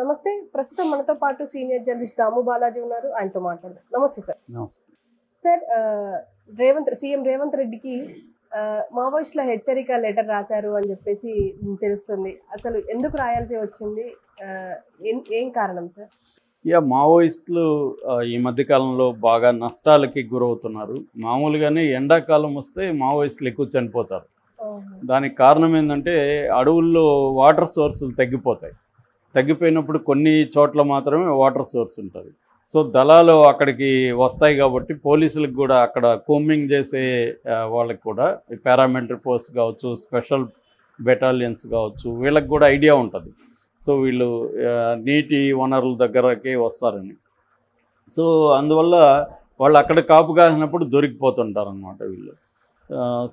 నమస్తే. ప్రస్తుతం మనతో పాటు సీనియర్ జర్నలిస్ట్ దాము బాలాజీ ఉన్నారు. ఆయనతో మాట్లాడదాం. నమస్తే సార్. నమస్తే. సార్, సీఎం రేవంత్ రెడ్డికి మావోయిస్టుల హెచ్చరిక లెటర్ రాశారు అని చెప్పేసి తెలుస్తుంది. అసలు ఎందుకు రాయాల్సి వచ్చింది? ఏం కారణం సార్? మావోయిస్టులు ఈ మధ్యకాలంలో బాగా నష్టాలకి గురవుతున్నారు. మామూలుగానే ఎండాకాలం వస్తే మావోయిస్టులు ఎక్కువ చనిపోతారు. దానికి కారణం ఏంటంటే అడవుల్లో వాటర్ సోర్సులు తగ్గిపోయినప్పుడు కొన్ని చోట్ల మాత్రమే వాటర్ సోర్స్ ఉంటుంది. సో దళాలు అక్కడికి వస్తాయి కాబట్టి పోలీసులకు కూడా అక్కడ కూంబింగ్ చేసే వాళ్ళకి కూడా పారామిలిటరీ పోస్ట్ కావచ్చు, స్పెషల్ బెటాలియన్స్ కావచ్చు, వీళ్ళకి కూడా ఐడియా ఉంటుంది. సో వీళ్ళు నీటి వనరుల దగ్గరకే వస్తారని. సో అందువల్ల వాళ్ళు అక్కడ కాపు కాసినప్పుడు దొరికిపోతుంటారు అన్నమాట వీళ్ళు.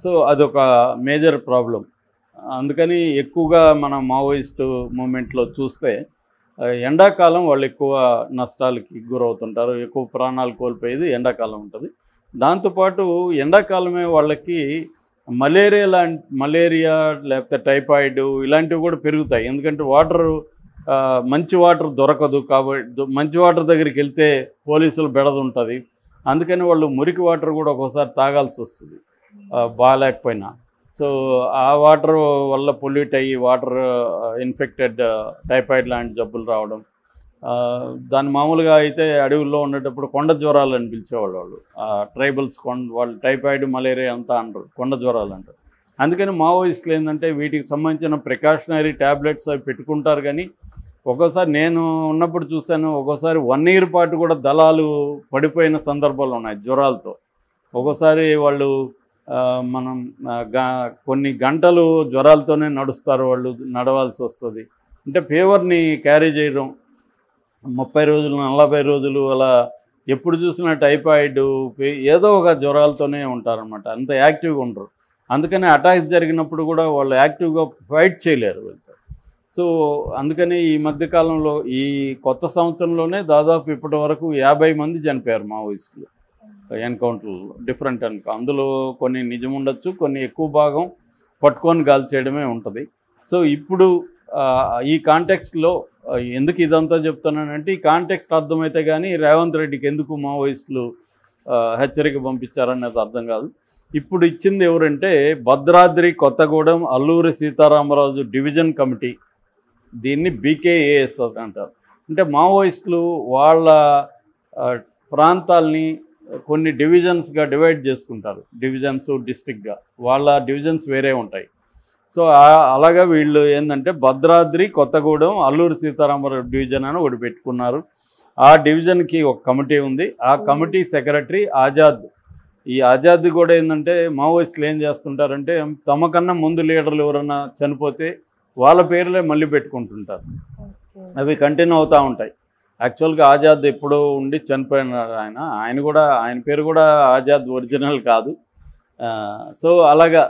సో అదొక మేజర్ ప్రాబ్లం. అందుకని ఎక్కువగా మన మావోయిస్టు మూమెంట్లో చూస్తే ఎండాకాలం వాళ్ళు ఎక్కువ నష్టాలకి గురవుతుంటారు. ఎక్కువ ప్రాణాలు కోల్పోయేది ఎండాకాలం ఉంటుంది. దాంతోపాటు ఎండాకాలమే వాళ్ళకి మలేరియా లేకపోతే టైఫాయిడ్ ఇలాంటివి కూడా పెరుగుతాయి. ఎందుకంటే మంచి వాటర్ దొరకదు కాబట్టి మంచి వాటర్ దగ్గరికి వెళ్తే పోలీసులు బెడదుంటుంది. అందుకని వాళ్ళు మురికి వాటర్ కూడా ఒక్కోసారి తాగాల్సి వస్తుంది బాగాలేకపోయినా. సో ఆ వాటర్ వల్ల పొల్యూట్ అయ్యి వాటర్ ఇన్ఫెక్టెడ్ టైఫాయిడ్ లాంటి జబ్బులు రావడం. దాని మామూలుగా అయితే అడవుల్లో ఉండేటప్పుడు కొండ జ్వరాలు అని పిలిచేవాళ్ళు వాళ్ళు. ట్రైబల్స్ వాళ్ళు టైఫాయిడ్ మలేరియా అంతా అంటారు, కొండ జ్వరాలు అంటారు. అందుకని మావోయిస్టులు ఏంటంటే వీటికి సంబంధించిన ప్రికాషనరీ ట్యాబ్లెట్స్ అవి పెట్టుకుంటారు. కానీ ఒక్కోసారి నేను ఉన్నప్పుడు చూశాను, ఒక్కోసారి 1 year పాటు కూడా దళాలు పడిపోయిన సందర్భాలు ఉన్నాయి జ్వరాలతో. ఒక్కోసారి వాళ్ళు మనం కొన్ని గంటలు జ్వరాలతోనే నడుస్తారు, వాళ్ళు నడవాల్సి వస్తుంది. అంటే ఫీవర్ని క్యారీ చేయడం 30 రోజులు 40 రోజులు అలా ఎప్పుడు చూసినా టైఫాయిడ్ ఏదో ఒక జ్వరాలతోనే ఉంటారనమాట. అంత యాక్టివ్గా ఉండరు. అందుకని అటాక్స్ జరిగినప్పుడు కూడా వాళ్ళు యాక్టివ్గా ఫైట్ చేయలేరు వెళ్తారు. సో అందుకని ఈ మధ్యకాలంలో ఈ కొత్త సంవత్సరంలోనే దాదాపు ఇప్పటి వరకు 50 మంది చనిపోయారు మావోయిస్టులు ఎన్కౌంటర్లో. డిఫరెంట్ అందులో కొన్ని నిజం ఉండొచ్చు, కొన్ని ఎక్కువ భాగం పట్టుకొని గాలి చేయడమే ఉంటుంది. సో ఇప్పుడు ఈ కాంటెక్స్ట్లో ఎందుకు ఇదంతా చెప్తున్నానంటే, ఈ కాంటెక్స్ట్ అర్థమైతే కానీ రేవంత్ రెడ్డికి ఎందుకు మావోయిస్టులు హెచ్చరిక పంపించారనేది అర్థం కాదు. ఇప్పుడు ఇచ్చింది ఎవరంటే భద్రాద్రి కొత్తగూడెం అల్లూరి సీతారామరాజు డివిజన్ కమిటీ, దీన్ని బీకేఏఎస్ అంటారు. అంటే మావోయిస్టులు వాళ్ళ ప్రాంతాలని కొన్ని డివిజన్స్గా డివైడ్ చేసుకుంటారు. డివిజన్స్ డిస్ట్రిక్ట్గా వాళ్ళ డివిజన్స్ వేరే ఉంటాయి. సో అలాగా వీళ్ళు ఏంటంటే భద్రాద్రి కొత్తగూడెం అల్లూరి సీతారామరాజు డివిజన్ అని ఒకటి పెట్టుకున్నారు. ఆ డివిజన్కి ఒక కమిటీ ఉంది. ఆ కమిటీ సెక్రటరీ ఆజాద్. ఈ ఆజాద్ కూడా ఏంటంటే మావోయిస్టులు ఏం చేస్తుంటారంటే తమకన్నా ముందు లీడర్లు ఎవరన్నా చనిపోతే వాళ్ళ పేర్లే మళ్ళీ పెట్టుకుంటుంటారు. అవి కంటిన్యూ అవుతూ ఉంటాయి. యాక్చువల్గా ఆజాద్ ఎప్పుడో ఉండి చనిపోయినాడు ఆయన పేరు కూడా ఆజాద్ ఒరిజినల్ కాదు. సో అలాగా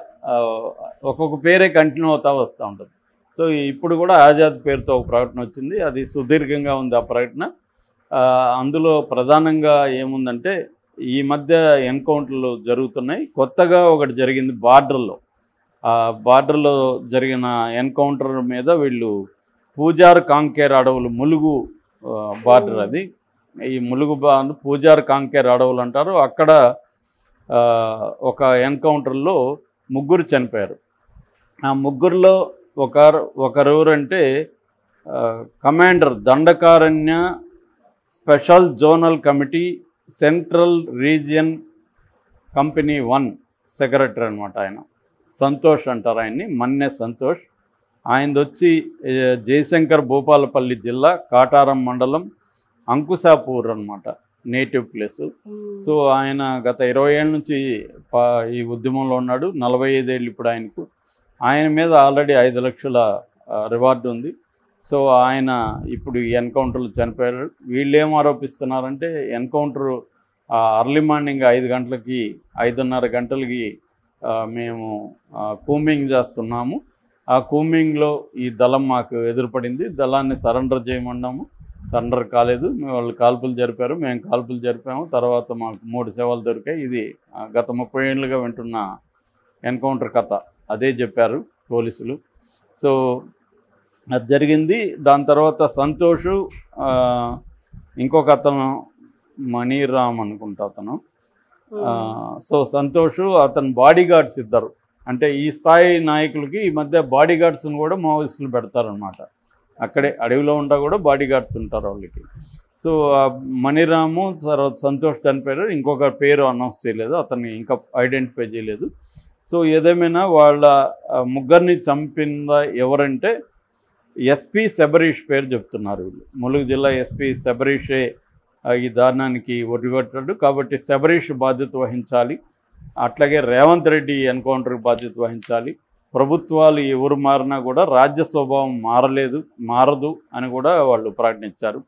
ఒక్కొక్క పేరే కంటిన్యూ అవుతూ వస్తూ ఉంటుంది. సో ఇప్పుడు కూడా ఆజాద్ పేరుతో ఒక ప్రకటన వచ్చింది. అది సుదీర్ఘంగా ఉంది ఆ ప్రకటన. అందులో ప్రధానంగా ఏముందంటే ఈ మధ్య ఎన్కౌంటర్లు జరుగుతున్నాయి. కొత్తగా ఒకటి జరిగింది బార్డర్లో. బార్డర్లో జరిగిన ఎన్కౌంటర్ మీద వీళ్ళు పూజార్ కాంకేర్ అడవులు, ములుగు బార్డర్ అది. ఈ ములుగు పూజార్ కాంకేర్ అడవులు అంటారు. అక్కడ ఒక ఎన్కౌంటర్లో 3 చనిపోయారు. ఆ 3లో ఒకరెవరంటే commander Dandakaranya special zonal committee central region company 1 secretary అనమాట. ఆయన సంతోష్ అంటారు ఆయన్ని, మన్నె సంతోష్. ఆయనది వచ్చి జయశంకర్ భూపాలపల్లి జిల్లా కాటారం మండలం అంకుశాపూర్ అనమాట నేటివ్ ప్లేస్. సో ఆయన గత 20 ఏళ్ళ నుంచి ఈ ఉద్యమంలో ఉన్నాడు. 45 ఏళ్ళు ఇప్పుడు ఆయనకు. ఆయన మీద ఆల్రెడీ 5 లక్షల రివార్డు ఉంది. సో ఆయన ఇప్పుడు ఈ ఎన్కౌంటర్లు చనిపోయారు. వీళ్ళు ఏం ఆరోపిస్తున్నారంటే ఎన్కౌంటరు అర్లీ మార్నింగ్ 5 గంటలకి 5:30 గంటలకి మేము కూంబింగ్ చేస్తున్నాము. ఆ కూంబింగ్లో ఈ దళం మాకు ఎదురుపడింది. దళాన్ని సరెండర్ చేయమన్నాము, సరెండర్ కాలేదు. వాళ్ళు కాల్పులు జరిపారు, మేము కాల్పులు జరిపాము. తర్వాత మాకు 3 శవాలు దొరికాయి. ఇది గత 30 ఏళ్ళుగా వింటున్న ఎన్కౌంటర్ కథ. అదే చెప్పారు పోలీసులు. సో అది జరిగింది. దాని తర్వాత సంతోష్, ఇంకొక అతను మణిరామ్ అనుకుంటా అతను. సో సంతోష్ అతను బాడీ గార్డ్స్ ఇద్దరు. అంటే ఈ స్థాయి నాయకులకి ఈ మధ్య బాడీ గార్డ్స్ని కూడా మావోయిస్టులు పెడతారనమాట. అక్కడే అడవిలో ఉంటా కూడా బాడీ గార్డ్స్ ఉంటారు వాళ్ళకి. సో మణిరాము తర్వాత సంతోష్ చనిపోయారు. ఇంకొక పేరు అనౌన్స్ చేయలేదు, అతన్ని ఇంకా ఐడెంటిఫై చేయలేదు. సో ఏదేమైనా వాళ్ళ ముగ్గురిని చంపిందా ఎవరంటే ఎస్పీ శబరీష్ పేరు చెప్తున్నారు వీళ్ళు. ములుగు జిల్లా ఎస్పీ శబరీషే ఈ దారుణానికి ఒడిగొట్టాడు. కాబట్టి శబరీష్ బాధ్యత వహించాలి. అట్లాగే రేవంత్ రెడ్డి ఎన్కౌంటర్కి బాధ్యత వహించాలి. ప్రభుత్వాలు ఎవరు మారినా కూడా రాజ్య స్వభావం మారదు అని కూడా వాళ్ళు ప్రకటించారు.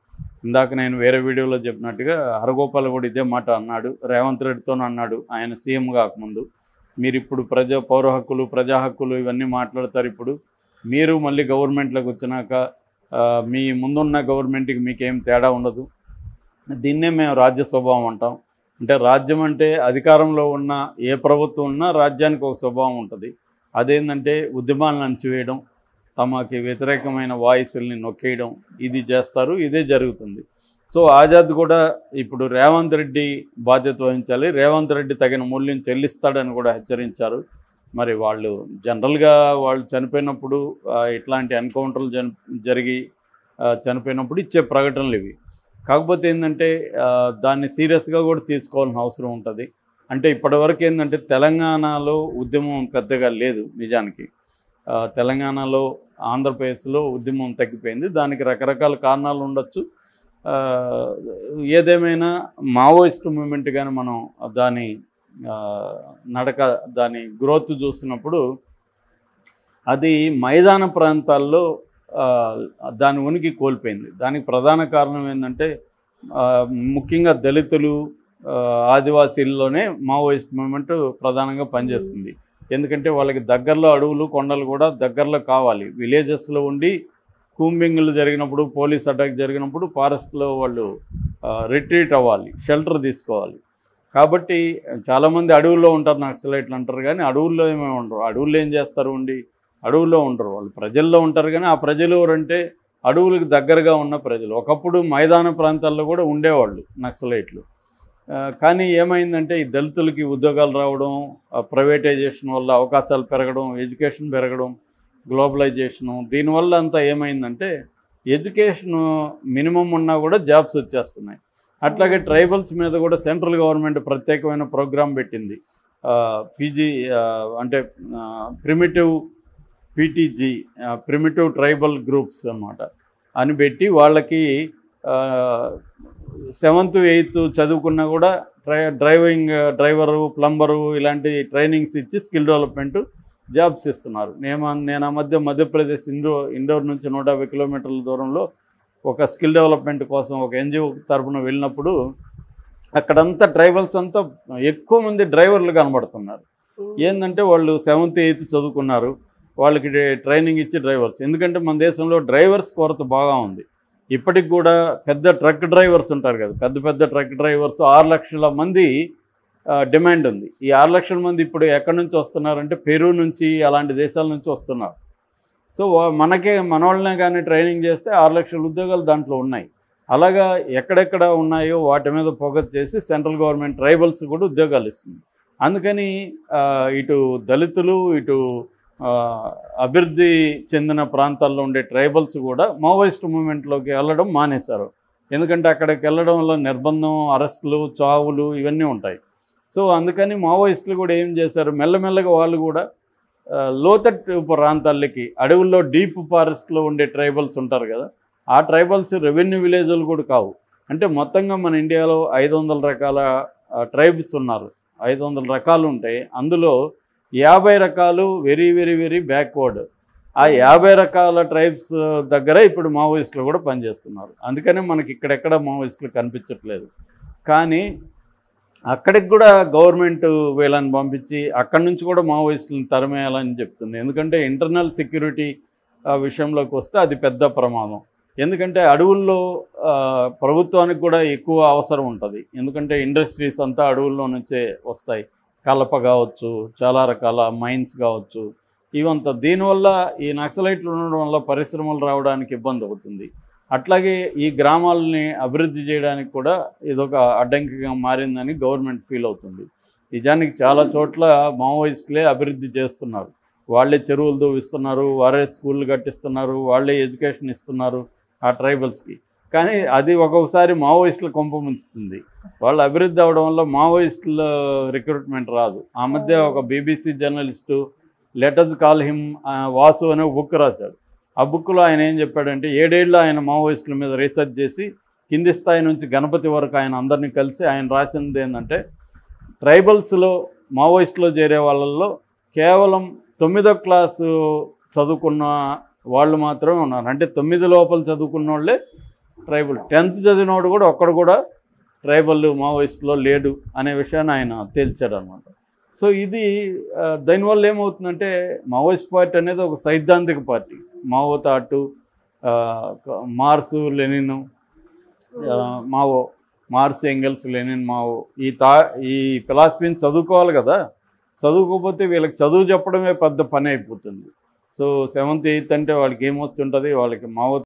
ఇందాక నేను వేరే వీడియోలో చెప్పినట్టుగా హరగోపాల్ కూడా ఇదే మాట అన్నాడు, రేవంత్ రెడ్డితో అన్నాడు ఆయన సీఎం కాకముందు. మీరు ఇప్పుడు పౌర హక్కులు, ప్రజా హక్కులు ఇవన్నీ మాట్లాడతారు. ఇప్పుడు మీరు మళ్ళీ గవర్నమెంట్లోకి వచ్చినాక మీ ముందున్న గవర్నమెంట్కి మీకేం తేడా ఉండదు, దీన్నే మేము రాజ్య స్వభావం అంటాం. అంటే రాజ్యం అంటే అధికారంలో ఉన్న ఏ ప్రభుత్వం ఉన్నా రాజ్యానికి ఒక స్వభావం ఉంటుంది. అదేంటంటే ఉద్యమాలను అణచివేయడం, తమకి వ్యతిరేకమైన వాయిస్ని నొక్కేయడం, ఇది చేస్తారు. ఇదే జరుగుతుంది. సో ఆజాద్ కూడా ఇప్పుడు రేవంత్ రెడ్డి బాధ్యత వహించాలి, రేవంత్ రెడ్డి తగిన మూల్యం చెల్లిస్తాడని కూడా హెచ్చరించారు. మరి వాళ్ళు జనరల్గా వాళ్ళు చనిపోయినప్పుడు ఇట్లాంటి ఎన్కౌంటర్లు జరిగి చనిపోయినప్పుడు ఇచ్చే ప్రకటనలు ఇవి. కాకపోతే ఏంటంటే దాన్ని సీరియస్గా కూడా తీసుకోవాల్సిన అవసరం ఉంటుంది. అంటే ఇప్పటివరకు ఏంటంటే తెలంగాణలో ఉద్యమం పెద్దగా లేదు. నిజానికి తెలంగాణలో, ఆంధ్రప్రదేశ్లో ఉద్యమం తగ్గిపోయింది. దానికి రకరకాల కారణాలు ఉండొచ్చు. ఏదేమైనా మావోయిస్ట్ మూమెంట్ కానీ మనం దాని దాని గ్రోత్ చూసినప్పుడు అది మైదాన ప్రాంతాల్లో దాని ఉనికి కోల్పోయింది. దానికి ప్రధాన కారణం ఏంటంటే ముఖ్యంగా దళితులు, ఆదివాసీల్లోనే మావోయిస్ట్ మూమెంట్ ప్రధానంగా పనిచేస్తుంది. ఎందుకంటే వాళ్ళకి దగ్గరలో అడవులు, కొండలు కూడా దగ్గరలో కావాలి. విలేజెస్లో ఉండి కూంబింగ్లు జరిగినప్పుడు, పోలీస్ అటాక్ జరిగినప్పుడు ఫారెస్ట్లో వాళ్ళు రిట్రీట్ అవ్వాలి, షెల్టర్ తీసుకోవాలి. కాబట్టి చాలామంది అడవుల్లో ఉంటారు, నక్సలైట్లు అంటారు. కానీ అడవుల్లో ఏమేమి ఉండరు. అడవుల్లో ఏం చేస్తారు ఉండి? అడవుల్లో ఉండరు, వాళ్ళు ప్రజల్లో ఉంటారు. కానీ ఆ ప్రజలు ఎవరంటే అడవులకు దగ్గరగా ఉన్న ప్రజలు. ఒకప్పుడు మైదాన ప్రాంతాల్లో కూడా ఉండేవాళ్ళు నక్సలైట్లు. కానీ ఏమైందంటే ఈ దళితులకి ఉద్యోగాలు రావడం, ప్రైవేటైజేషన్ వల్ల అవకాశాలు పెరగడం, ఎడ్యుకేషన్ పెరగడం, గ్లోబలైజేషను, దీనివల్ల అంతా ఏమైందంటే ఎడ్యుకేషన్ మినిమం ఉన్నా కూడా జాబ్స్ వచ్చేస్తున్నాయి. అట్లాగే ట్రైబల్స్ మీద కూడా సెంట్రల్ గవర్నమెంట్ ప్రత్యేకమైన ప్రోగ్రాం పెట్టింది. పీజీ అంటే primitive PTG, primitive tribal groups అన్నమాట అని పెట్టి వాళ్ళకి 7th 8th చదువుకున్నా కూడా డ్రైవరు, ప్లంబరు ఇలాంటి ట్రైనింగ్స్ ఇచ్చి స్కిల్ డెవలప్మెంట్ జాబ్స్ ఇస్తున్నారు. నేను ఆ మధ్యప్రదేశ్ ఇండోర్ నుంచి 150 కిలోమీటర్ల దూరంలో ఒక స్కిల్ డెవలప్మెంట్ కోసం ఒక ఎన్జిఓ తరఫున వెళ్ళినప్పుడు అక్కడంతా ట్రైబల్స్ అంతా ఎక్కువ మంది డ్రైవర్లు కనబడుతున్నారు. ఏంటంటే వాళ్ళు 7th 8th చదువుకున్నారు, వాళ్ళకి ట్రైనింగ్ ఇచ్చి డ్రైవర్స్. ఎందుకంటే మన దేశంలో డ్రైవర్స్ కొరత బాగా ఉంది. ఇప్పటికి కూడా పెద్ద ట్రక్ డ్రైవర్స్ ఉంటారు కదా, పెద్ద ట్రక్ డ్రైవర్స్ 6 లక్షల మంది డిమాండ్ ఉంది. ఈ 6 లక్షల మంది ఇప్పుడు ఎక్కడి నుంచి వస్తున్నారంటే పెరూ నుంచి, అలాంటి దేశాల నుంచి వస్తున్నారు. సో మనోళ్ళనే కానీ ట్రైనింగ్ చేస్తే 6 లక్షల ఉద్యోగాలు దాంట్లో ఉన్నాయి. అలాగా ఎక్కడెక్కడ ఉన్నాయో వాటి మీద ఫోకస్ చేసి సెంట్రల్ గవర్నమెంట్ ట్రైబల్స్ కూడా ఉద్యోగాలు ఇస్తుంది. అందుకని ఇటు దళితులు, ఇటు అభివృద్ధి చెందిన ప్రాంతాల్లో ఉండే ట్రైబల్స్ కూడా మావోయిస్ట్ మూమెంట్లోకి వెళ్ళడం మానేశారు. ఎందుకంటే అక్కడికి వెళ్ళడం వల్ల నిర్బంధం, అరెస్టులు, చావులు ఇవన్నీ ఉంటాయి. సో అందుకని మావోయిస్టులు కూడా ఏం చేశారు, మెల్లమెల్లగా వాళ్ళు కూడా లోతట్టు ప్రాంతాలకి, అడవుల్లో డీప్ ఫారెస్ట్లో ఉండే ట్రైబల్స్ ఉంటారు కదా, ఆ ట్రైబల్స్ రెవెన్యూ విలేజ్లు కూడా కావు. అంటే మొత్తంగా మన ఇండియాలో 500 రకాల ట్రైబ్స్ ఉన్నారు. 500 రకాలు ఉంటాయి. అందులో 50 రకాలు వెరీ వెరీ వెరీ బ్యాక్వర్డ్. ఆ 50 రకాల ట్రైబ్స్ దగ్గర ఇప్పుడు మావోయిస్టులు కూడా పనిచేస్తున్నారు. అందుకనే మనకి ఇక్కడెక్కడ మావోయిస్టులు కనిపించట్లేదు. కానీ అక్కడికి కూడా గవర్నమెంట్ వీళ్ళని పంపించి అక్కడి నుంచి కూడా మావోయిస్టులను తరిమేయాలని చెప్తుంది. ఎందుకంటే ఇంటర్నల్ సెక్యూరిటీ విషయంలోకి వస్తే అది పెద్ద ప్రమాదం. ఎందుకంటే అడవుల్లో ప్రభుత్వానికి కూడా ఎక్కువ అవసరం ఉంటుంది. ఎందుకంటే ఇండస్ట్రీస్ అంతా అడవుల్లో నుంచే వస్తాయి. కలప కావచ్చు, చాలా రకాల మైన్స్ కావచ్చు, ఇవంతా. దీనివల్ల ఈ నక్సలైట్లు ఉండడం వల్ల పరిశ్రమలు రావడానికి ఇబ్బంది అవుతుంది. అట్లాగే ఈ గ్రామాలని అభివృద్ధి చేయడానికి కూడా ఇదొక అడ్డంకిగా మారిందని గవర్నమెంట్ ఫీల్ అవుతుంది. నిజానికి చాలా చోట్ల మావోయిస్టులే అభివృద్ధి చేస్తున్నారు. వాళ్ళే చెరువులు దూవిస్తున్నారు, వారే స్కూళ్ళు కట్టిస్తున్నారు, వాళ్ళే ఎడ్యుకేషన్ ఇస్తున్నారు ఆ ట్రైబల్స్కి. కానీ అది ఒక్కొక్కసారి మావోయిస్టుల కొంప ముంచుతుంది. వాళ్ళు అభివృద్ధి అవ్వడం వల్ల మావోయిస్టుల రిక్రూట్మెంట్ రాదు. ఆ మధ్య ఒక BBC journalist letters call him Vasu అనే బుక్ రాశాడు. ఆ బుక్లో ఆయన ఏం చెప్పాడంటే 7 ఏళ్ళు ఆయన మావోయిస్టుల మీద రీసెర్చ్ చేసి కింది స్థాయి నుంచి గణపతి వరకు ఆయన అందరినీ కలిసి ఆయన రాసింది ఏంటంటే ట్రైబల్స్లో మావోయిస్టులో చేరే వాళ్ళల్లో కేవలం 9వ క్లాసు చదువుకున్న వాళ్ళు మాత్రమే ఉన్నారు. అంటే 9 లోపల చదువుకున్న వాళ్ళే ట్రైబల్. 10th చదివినోడు కూడా ఒక్కడు కూడా ట్రైబల్ మావోయిస్టులో లేడు అనే విషయాన్ని ఆయన తేల్చాడు అనమాట. సో ఇది దానివల్ల ఏమవుతుందంటే మావోయిస్ట్ పార్టీ అనేది ఒక సైద్ధాంతిక పార్టీ. మావో తాటు, Marx Lenin, Mao, Marx Engels, Lenin, Mao ఈ ఫిలాసఫీని చదువుకోవాలి కదా. చదువుకోకపోతే వీళ్ళకి చదువు చెప్పడమే పెద్ద పని అయిపోతుంది. సో 7th 8th అంటే వాళ్ళకి ఏమొస్తుంటుంది, వాళ్ళకి మావో